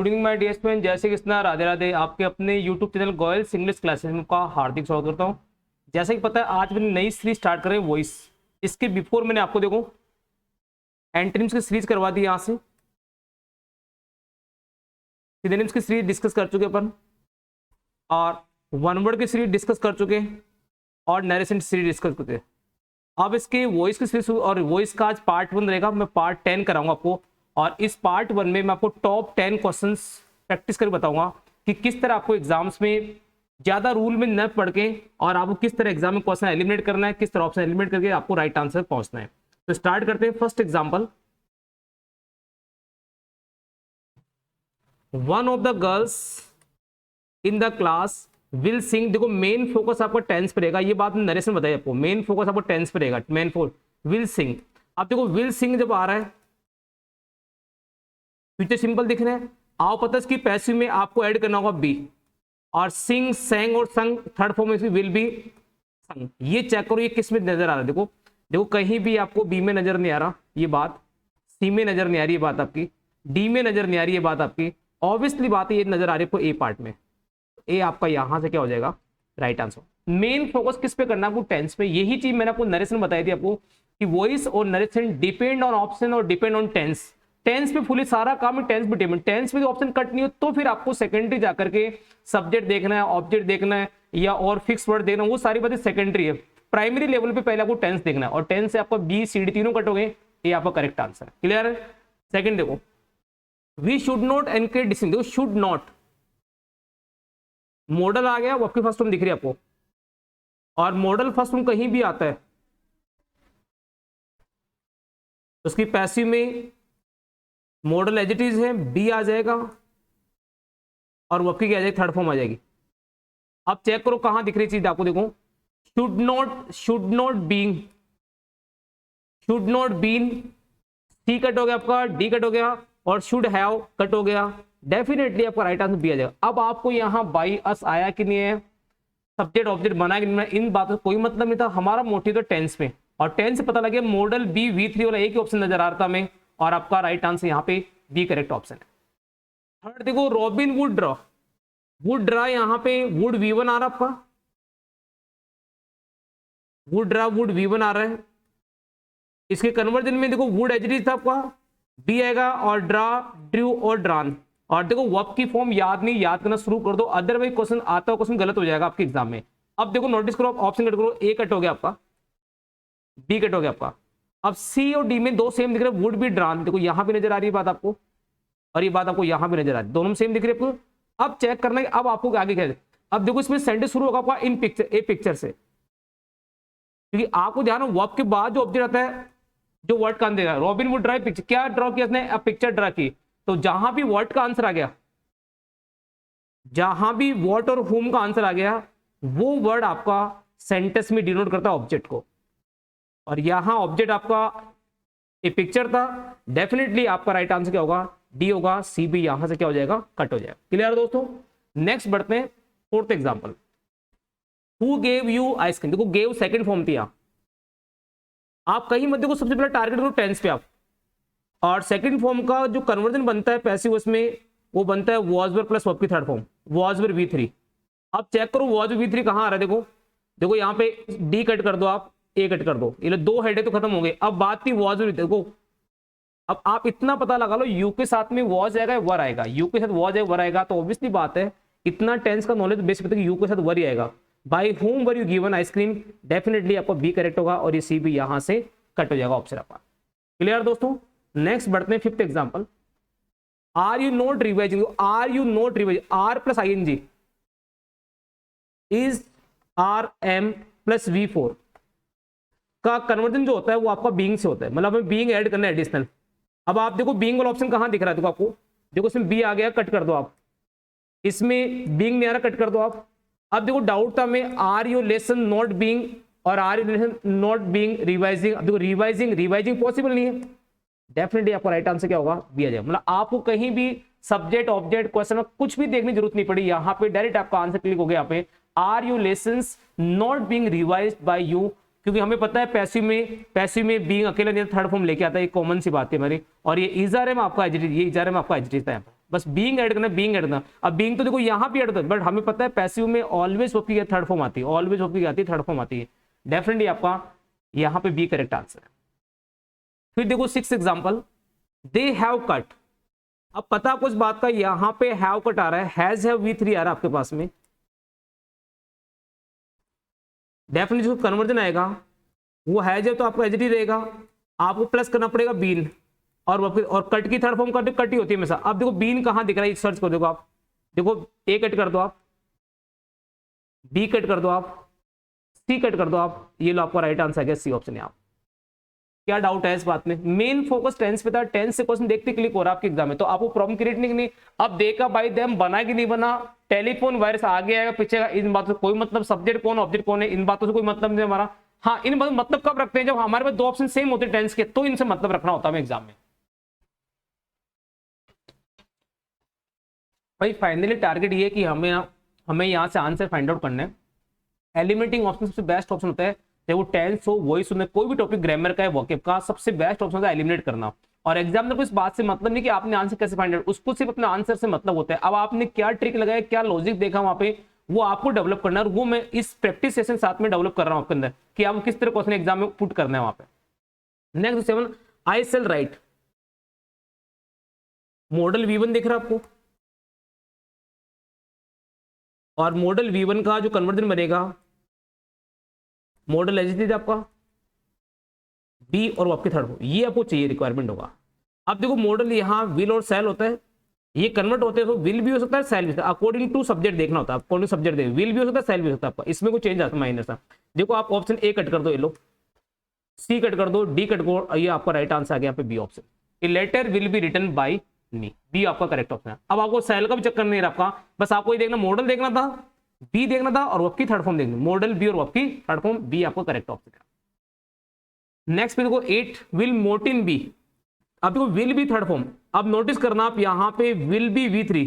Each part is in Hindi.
Good evening my dear student, जय श्री कृष्णा, राधे राधे। आपके अपने YouTube channel Goyal's English classes में का हार्दिक स्वागत करता हूं। जैसा कि पता है आज मैंने नई सीरीज स्टार्ट कर रही है वॉइस। इसके बिफोर मैंने आपको देखो एंटोनिम्स की सीरीज करवा दी, यहाँ से सिनोनिम्स की सीरीज डिस्कस कर चुके अपन, और वन वर्ड की सीरीज डिस्कस कर चुके, और नरेशन सीरीज डिस्कस करते हैं। अब इसके वॉइस की सीरीज और वॉइस का आज पार्ट 1 रहेगा। मैं पार्ट 10 कराऊंगा आपको, और इस पार्ट 1 में मैं आपको टॉप 10 क्वेश्चंस प्रैक्टिस करके बताऊंगा कि किस तरह आपको एग्जाम्स में ज्यादा रूल में न पढ़ के और आपको किस तरह एग्जाम में क्वेश्चन एलिमिनेट करना है, किस तरह ऑप्शन एलिमिनेट करके आपको राइट आंसर पहुंचना है। तो स्टार्ट करते हैं। First example, one of the girls in the class will sing. देखो मेन फोकस आपका टेंस पे रहेगा, ये बात नरेशन बताई आपको। मेन फोकस आपको टेंस पे रहेगा, मेन फोकस विल सिंग। अब देखो विल सिंग जब आ रहा है, फ्यूचर सिंपल दिख रहा है, आओ पता है इसकी पैसिव में आपको ऐड करना होगा बी, और सिंग, सेंग और संग थर्ड फॉर्म में विल बी संग। ये चेक करो ये किस में नजर आ रहा है। देखो देखो कहीं भी आपको बी में नजर नहीं आ रहा ये बात, सी में नजर नहीं आ रही ये बात आपकी, डी में नजर नहीं आ रही ये बात आपकी, ऑब्वियसली बात है ये नजर आ रही है आपको ए पार्ट में। ए आपका यहां से क्या हो जाएगा राइट आंसर। मेन फोकस किस पे करना है आपको टेंस पे। यही चीज मैंने आपको नरेशन बताई थी आपको कि वॉइस और नरेशन डिपेंड ऑन ऑप्शन और डिपेंड ऑन टेंस। टेंस पे फुली सारा काम है, टेंस पे डिपेंड। टेंस पे ऑप्शन कट नहीं हो तो फिर आपको सेकेंडरी जाकर के सब्जेक्ट देखना है, ऑब्जेक्ट देखना है, या और फिक्स वर्ड देखना है, वो सारी बातें सेकेंडरी है। प्राइमरी लेवल पे पहले आपको टेंस देखना है, और टेंस से आपका बी सी डी तीनों कट हो गए, ये आपका करेक्ट आंसर है। क्लियर है। सेकंड देखो, we should not encourage dissing. देखो शुड नॉट मॉडल आ गया, वो आपकी फर्स्ट फॉर्म दिख रही है आपको, और मॉडल फर्स्ट फॉर्म कहीं भी आता है उसकी पैसिव में मॉडल एज इट इज है, बी आ जाएगा, और वो आपकी क्या आ जाएगी थर्ड फॉर्म आ जाएगी। अब चेक करो कहां दिख रही चीज आपको। देखो should not being, should not been, C cut हो गया आपका, डी कट हो गया, और शुड हैव कट हो गया। डेफिनेटली आपका राइट आंसर बी आ जाएगा। अब आपको यहां बाई अस आया कि नहीं है, सब्जेक्ट ऑब्जेक्ट बना कि नहीं, इन बातों से कोई मतलब नहीं था। हमारा मोटिव तो टेंस में, और टेंस से पता लगे मॉडल बी V3 वाला एक ही ऑप्शन नजर आ रहा था हमें, और आपका राइट आंसर यहाँ पे बी करेक्ट ऑप्शन है। थर्ड देखो, robin would draw, would draw यहाँ पे वुड V1 आ रहा आपका, वुड ड्रा वुड V1 आ रहा है। इसके कन्वर्जन में देखो वुड एज इट इज था आपका, बी आएगा, और ड्रा ड्रू और ड्रान। और देखो वर्ब की फॉर्म याद नहीं, याद करना शुरू कर दो, अदरवाइज क्वेश्चन आता हो क्वेश्चन गलत हो जाएगा आपके एग्जाम में। अब देखो नोटिस करो, ऑप्शन कट करो, ए कट हो गया आपका, बी कट हो गया आपका। अब सी और डी में दो सेम दिख रहे हैं, वुड बी ड्रान। देखो यहां भी नजर आ रही है बात आपको, और ये बात आपको यहां भी नजर आ रही है, दोनों सेम दिख रही है आपको। अब चेक करना है अब आपको आगे क्या है। अब देखो इसमें सेंटेंस शुरू होगा आपका इन पिक्चर, ए पिक्चर से, क्योंकि आपको ध्यान हो वर्ब के बाद जो ऑब्जेक्ट आता है जो वर्ड का आंसर देगा। रॉबिन वुड ड्रा पिक्चर, क्या ड्रॉ किया इसने, पिक्चर ड्रा की। तो जहां भी वर्ड का आंसर आ गया, जहां भी व्हाट और होम का आंसर आ गया, वो वर्ड आपका सेंटेंस में डिनोट करता है ऑब्जेक्ट को, और यहां ऑब्जेक्ट आपका एक पिक्चर था। डेफिनेटली आपका राइट आंसर क्या होगा, डी होगा। सी भी यहां से क्या हो जाएगा कट हो जाएगा। क्लियर दोस्तों। नेक्स्ट बढ़ते हैं fourth example, who gave you ice cream. देखो गेव सेकंड फॉर्म थी, आप कहीं मत देखो, सबसे पहले टारगेट करो टेंस पे आप, और सेकंड फॉर्म का जो कन्वर्जन बनता है पैसिव उसमें वो बनता है वॉज वर प्लस वर्ब की third form, was were V3। अब चेक करो वॉज वर V3 कहां आ रहा है। देखो देखो यहाँ पे डी कट कर दो, आप ए कट कर दो, ये दो हेड है तो खत्म हो गए। अब बात थी वॉज वर। देखो अब आप इतना पता लगा लो, यू के साथ में वॉज आएगा वर आएगा, यू के साथ वॉज है वर आएगा, तो ऑब्वियसली बात है इतना टेंस का नॉलेज बेसिक पता है कि यू के साथ वर ही आएगा। By home were you given ice cream, definitely आपको बी करेक्ट होगा, और ये सी भी यहां से कट हो जाएगा ऑप्शन आपका। क्लियर दोस्तों। नेक्स्ट बढ़ते हैं fifth example, are you not revising. Are you not revising, are plus ING is RM plus V4 का कन्वर्जन जो होता है वो आपका बीइंग से होता है, मतलब हमें बीइंग ऐड करना है एडिशनल। अब आप देखो बीइंग वाला ऑप्शन कहां दिख रहा है, देखो आपको, देखो इसमें बी आ गया, कट कर दो आप, इसमें बीइंग नहीं आ रहा, कट कर दो आप। अब देखो डाउट था हमें, are you lesson not being और are you lesson not being revising. अब देखो रिवाइजिंग पॉसिबल नहीं है, डेफिनेटली आपका राइट आंसर क्या होगा बी आ जाएगा। मतलब आपको कहीं भी सब्जेक्ट ऑब्जेक्ट क्वेश्चन में कुछ भी देखने की जरूरत नहीं पड़ी, यहाँ पे डायरेक्ट आपका आंसर क्लिक हो गया। यहाँ पे are you lessons not being revised by you, क्योंकि हमें पता है पैसिव में बीइंग अकेला नहीं, थर्ड फॉर्म लेके आता है, एक कॉमन सी बात है हमारी। और ये इज आर एम आपका एज इट इज, ये इज आर एम आपका एज इट इज था। बस बीइंग ऐड करना, बीइंग ऐड करना। अब बीइंग तो देखो यहाँ पे ऐड होता है, बट हमें पता है पैसिव में ऑलवेज वर्ब की थर्ड फॉर्म आती है, ऑलवेज वर्ब की आती है, थर्ड फॉर्म आती है। डेफिनेटली आपका यहाँ पे बी करेक्ट आंसर है। फिर देखो 6 एग्जाम्पल, दे हैव कट। अब पता आपको इस बात का, यहाँ पे हैव कट आ रहा है, हैज हैव V3 आ रहा है आपके पास में। डेफिनेटली जो कन्वर्जन आएगा वो हैज है, तो आपको एज रहेगा, आपको प्लस करना पड़ेगा बीन, और कट की थर्ड फॉर्म कट ही होती है हमेशा। अब देखो बीन कहाँ दिख रहा है, सर्च कर देखो आप, देखो ए कट कर दो आप, बी कट कर दो आप, सी कट कर दो आप, ये लो आपका राइट आंसर है सी ऑप्शन है। आप क्या डाउट है इस बात में? मेन फोकस टेंस पे था, टेंस से क्वेश्चन देखते क्लिक हो रहा है आपके एग्जाम में, तो आपको प्रॉब्लम क्रिएट नहीं। अब देखा बाई देम बना कि नहीं बना, टेलीफोन वायरस आगे आएगा पीछे आएगा, इन बातों से कोई मतलब, सब्जेक्ट कौन ऑब्जेक्ट कौन है इन बातों से कोई मतलब नहीं हमारा। हाँ, इन बातों मतलब कब रखते हैं, जब हमारे पास 2 ऑप्शन सेम होते हैं टेंस के, तो इनसे मतलब रखना होता है एग्जाम में। भाई फाइनली टारगेट ये है कि हमें यहाँ से आंसर फाइंड आउट करना है। एलिमिनेटिंग ऑप्शन सबसे बेस्ट ऑप्शन होता है, चाहे वो टेंस हो, वॉइस हो, कोई भी टॉपिक ग्रामर का है, वोकैब का, सबसे बेस्ट ऑप्शन होता है एलिमिनेट करना। और एग्जामिनर को इस बात से मतलब नहीं कि आपने आंसर कैसे फाइंड आउट, उसको सिर्फ अपने आंसर से मतलब होता है। अब आपने क्या ट्रिक लगाया, क्या लॉजिक देखा वहां पे, वो आपको डेवलप करना है, और वो मैं इस प्रैक्टिस सेशन साथ में डेवलप कर रहा हूँ आपके अंदर, कि आपको किस तरह क्वेश्चन एग्जाम में पुट करना है वहां पे। नेक्स्ट 7, आई सेल राइट। मॉडल V1 दिख रहा है आपको, और मॉडल V1 का जो कन्वर्जन बनेगा, मॉडल एज आपका बी और आपकी थर्ड हो, ये आपको चाहिए, रिक्वायरमेंट होगा। अब देखो मॉडल यहाँ विल और सेल होता है, ये कन्वर्ट होते हैं, तो विल भी हो सकता है, सेल भी, अकॉर्डिंग टू सब्जेक्ट देखना होता है, अकॉर्डिंग सब्जेक्ट देख, विल भी हो सकता है, सेल भी हो सकता है आपका, इसमें कोई चेंज आता है माइनर सा। देखो आप ऑप्शन ए कट कर दो, ये लो, सी कट कर दो, डी कट कर, ये आपका राइट आंसर आ गया यहाँ पे B option. A letter will be written by me, B आपका करेक्ट ऑप्शन है। अब आपको सेल का भी चक्कर नहीं रहा आपका, बस आपको ये देखना, मॉडल देखना था, बी देखना था, और आपकी थर्ड फॉर्म देखनी, मॉडल बी और आपकी थर्ड फॉर्म, बी आपका करेक्ट ऑप्शन है। नेक्स्ट पे देखो 8, विल मोटिन बी। अब देखो विल बी थर्ड फॉर्म, अब नोटिस करना आप यहाँ पे विल बी V3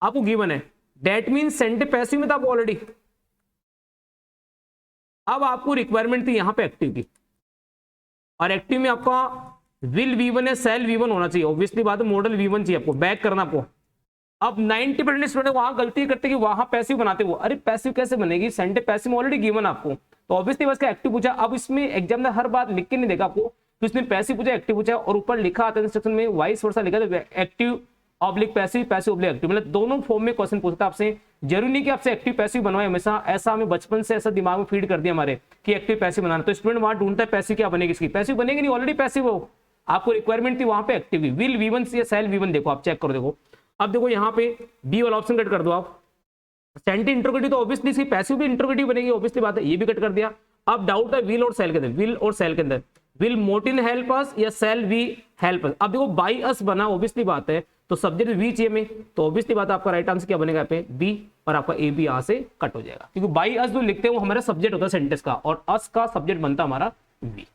आपको गिवन है, दैट मीन सेंटे पैसिव में था आपको ऑलरेडी। अब आपको रिक्वायरमेंट थी यहाँ पे एक्टिव की, और एक्टिव में आपका विल V1 है, सेल V1 होना चाहिए, ऑब्वियसली बात है, मॉडल V1 चाहिए आपको, बैक करना आपको। अब 90% स्टूडेंट वहां गलती करते कि वहां पैसिव बनाते हो, अरे पैसिव कैसे बनेगी, सेंटे पैसिव ऑलरेडी गिवन आपको, तो ऑब्वियसली बस का एक्टिव पूछा। अब इसमें एग्जाम में हर बात लिख के नहीं देगा आपको, तो इसने पैसिव पूछा, एक्टिव पूछा, और ऊपर लिखा आता है इंस्ट्रक्शन में वाइस वर्सा लिखा था, active oblique passive, passive oblique active, मतलब दोनों फॉर्म में क्वेश्चन पूछता है आपसे। जरूरी नहीं कि आपसे एक्टिव पैसिव बनवाए हमेशा, ऐसा हमें बचपन से ऐसा दिमाग में फीड कर दिया हमारे कि एक्टिव पैसिव बनाना, तो स्टूडेंट वहां ढूंढता है पैसिव क्या बनेगी, इसकी पैसिव बनेगी नहीं, ऑलरेडी पैसिव हो, आपको रिक्वायरमेंट थी वहां पे एक्टिव की। विल V1 से सेल V1 देखो, आप चेक करो, देखो अब देखो यहाँ पे बी वाला ऑप्शन कट कर दो आप, सेंटी इंट्रोगेटिव, तो ऑब्वियसली इसकी पैसिव भी इंट्रोगेटिव बनेगी, ऑब्वियसली बात है, ये भी कट कर दिया। अब डाउट है विल और सेल के अंदर, विल और सेल के अंदर, विल मोटिन हेल्प अस या सेल वी हेल्प अस। अब देखो बाई अस बना, ऑब्वियसली बात है, तो सब्जेक्ट वी चाहिए में, तो ऑब्वियसली बात है आपका राइट आंसर क्या बनेगा यहाँ पे बी, और आपका ए बी यहाँ से कट हो जाएगा, क्योंकि बाई अस जो लिखते हैं वो हमारा सब्जेक्ट होता है सेंटेंस का, और अस का सब्जेक्ट बनता है हमारा वी।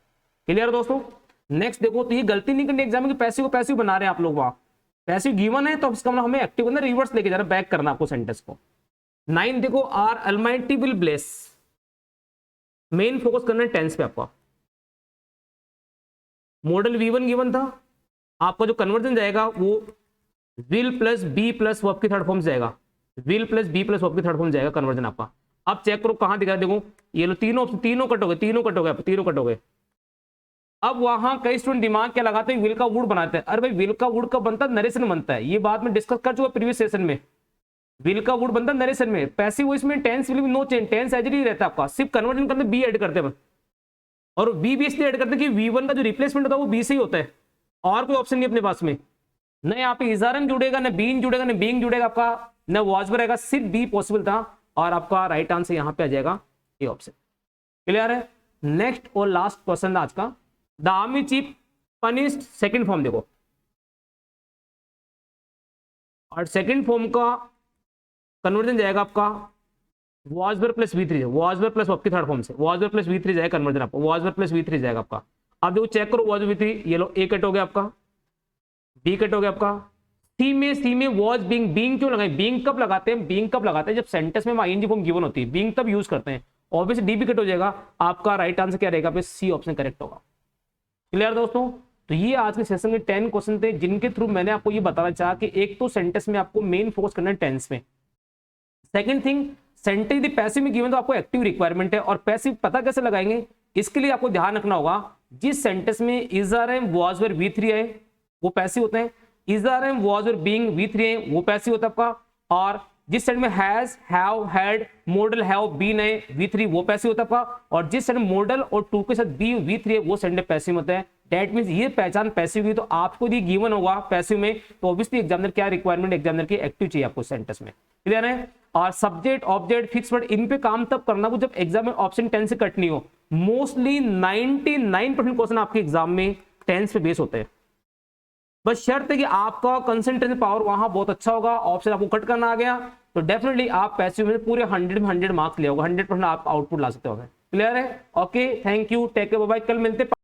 क्लियर दोस्तों? नेक्स्ट देखो, तो ये गलती नहीं करनी एग्जाम में, पैसिव को पैसिव बना रहे हैं आप लोग, वहां पैसिव गिवन है, तो इसका मतलब हमें एक्टिव करना, रिवर्स लेके जाना, बैक करना आपको सेंटेंस को। 9 देखो, our almighty will bless, main focus करना है टेंस पे आपका। मॉडल V1 गिवन था, आपका जो कन्वर्जन जाएगा वो will plus be plus verb की थर्ड फॉर्म जाएगा, will plus be plus verb की थर्ड फॉर्म जाएगा कन्वर्जन आपका। अब चेक करो कहां दिखा, देखो ये लो, तीनों कट हो गए, तीनों कट हो गए। अब वहां कई स्टूडेंट दिमाग क्या लगाते हैं, विल का वुड बनाते हैं, अरे भाई विल का वुड कब बनता है, नरेशन बनता है, ये बात में डिस्कस कर चुका प्रीवियस सेशन में, विल का वुड बनता है नरेशन में, पैसिव वॉइस में tense will no change, tense as ही रहता है आपका, सिर्फ कन्वर्जन करते बी ऐड करते हैं, और बी भी इसलिए ऐड करते हैं कि V1 का जो रिप्लेसमेंट होता है वो बी से ही होता है, और कोई ऑप्शन नहीं अपने पास में, न यहाँ पे इजारन जुड़ेगा, न बीन जुड़ेगा, न बीइंग जुड़ेगा आपका, न वॉज रहेगा, सिर्फ बी पॉसिबल था, और आपका राइट आंसर यहाँ पे आ जाएगा ये ऑप्शन। क्लियर है? नेक्स्ट और लास्ट क्वेश्चन आज का, the army chief punished, second form देखो, और सेकंड फॉर्म का कन्वर्जन जाएगा आपका was verb plus V3, was verb plus आपकी थर्ड फॉर्म से, वॉज वर्ब प्लस V3 जाएगा कन्वर्जन आपका, वॉज वर्ब प्लस V3 जाएगा आपका। अब देखो चेक करो, वॉज V3, ये लो ए कट हो गया आपका, बी कट हो गया आपका, सी में वॉज बीइंग क्यों लगाए, बीइंग कब लगाते हैं, बीइंग कब लगाते हैं जब सेंटेंस में आईएनजी फॉर्म गिवन होती है, बीइंग तब यूज करते हैं, ऑब्वियसली डी भी कट हो जाएगा, आपका राइट आंसर क्या रहेगा, सी ऑप्शन करेक्ट होगा। क्लियर दोस्तों? तो ये आज के सेशन में 10 क्वेश्चन थे जिनके थ्रू मैंने आपको ये बताना चाहा कि एक तो सेंटेंस में आपको मेन फोकस करना है टेंस में। सेकंड थिंग, सेंटेंस यदि पैसिव में गिवन तो आपको एक्टिव रिक्वायरमेंट है, और पैसिव पता कैसे लगाएंगे, इसके लिए आपको ध्यान रखना होगा जिस सेंटेंस में is are am was were V3 है वो पैसिव होते हैं, is are am was were being V3 है वो पैसिव होता है आपका, और जिस सेंटेंस में has, have, had, modal, have, been है V3 वो पैसिव होता है आपका, और जिस सेंटेंस मॉडल और टू के साथ बी V3 है वो सेंटेंस पैसिव होता है। दैट मींस ये पहचान पैसिव की, तो आपको ये गिवन होगा पैसिव में, तो ऑब्वियसली एग्जामिनर क्या रिक्वायरमेंट, एग्जामिनर की एक्टिव चाहिए आपको सेंटेंस में, क्लियर है। और सब्जेक्ट, ऑब्जेक्ट, फिक्स वर्ड, इन पे काम तब करना वो जब एग्जाम में ऑप्शन 10 से कट नहीं हो। मोस्टली 99% क्वेश्चन आपके एग्जाम में टेंस पे बेस होते हैं, बस शर्त है कि आपका कंसंट्रेशन पावर वहां बहुत अच्छा होगा, ऑप्शन आपको कट करना आ गया तो डेफिनेटली आप पैसिव में पूरे 100 में 100 मार्क्स ले होगा, 100% आप आउटपुट ला सकते हो। क्लियर है, okay, thank you, take care, bye bye, कल मिलते हैं।